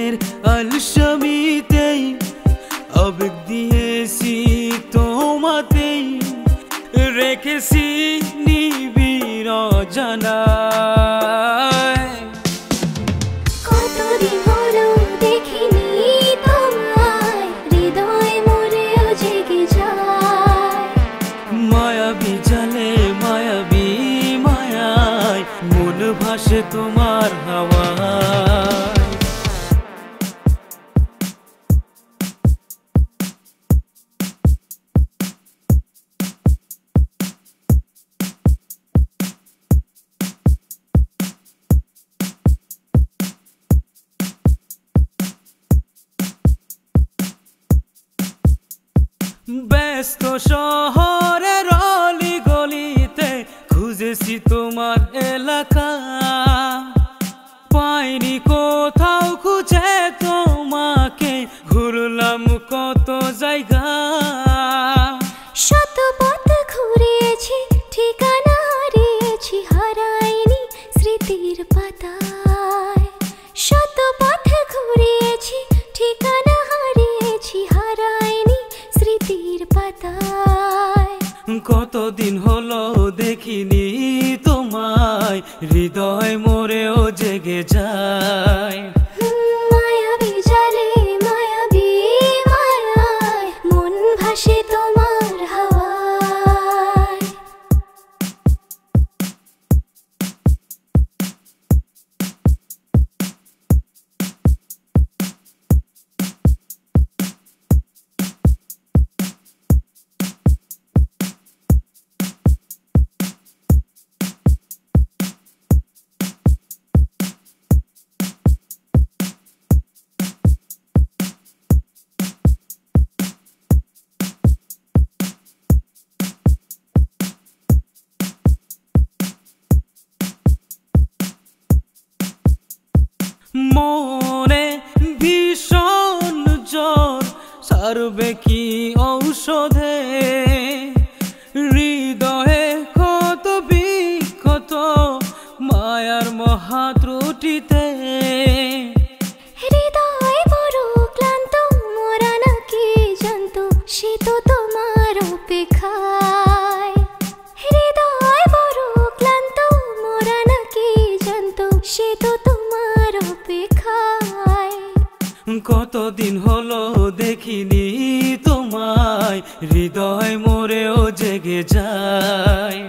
মনের আলসামিতেই আবেগ দিয়েছি তোমাতেই রেখেছি নিবিড় অজানায়। কতদিন হলো দেখিনি তোমায়, হৃদয় মরেও জেগে যায়। মায়াবী জালে মায়াবী মায়ায় মন ভাসে তোমার হাওয়ায়। ব্যস্ত শহরের অলি গলিতে খুঁজেছি তোমার এলাকা, পাইনি কোথাও খুঁজে তোমাকে, ঘুরলাম কত জায়গা। শত পথ ঘুরেছি, ঠিকানা হারিয়েছি, হারাইনি স্মৃতির পাতায়। শত পথ ঘুরেছি, ঠিকানা হারিয়েছি, হারাইনি স্মৃতির পাতায়। কতদিন হলো দেখিনি তোমায়, হৃদয় মরেও জেগে যায়। মায়াবী জালে মায়াবী মায়ায় মন ভাসে তোমার হাওয়ায়। মনে ভীষণ জ্বর সারবে কি ঔষধে, হৃদয়ে কত বিক্ষত মায়ার মহা ত্রুটিতে। হৃদয় বড় ক্লান্ত, মোরা নাকি জানত সে তো তোমার অপেক্ষায়। হৃদয় বড় ক্লান্ত, মোরা নাকি জানত সে তো তোমার অপেক্ষায়। কতদিন হলো দেখিনি তোমায়, হৃদয় মরেও জেগে যায়।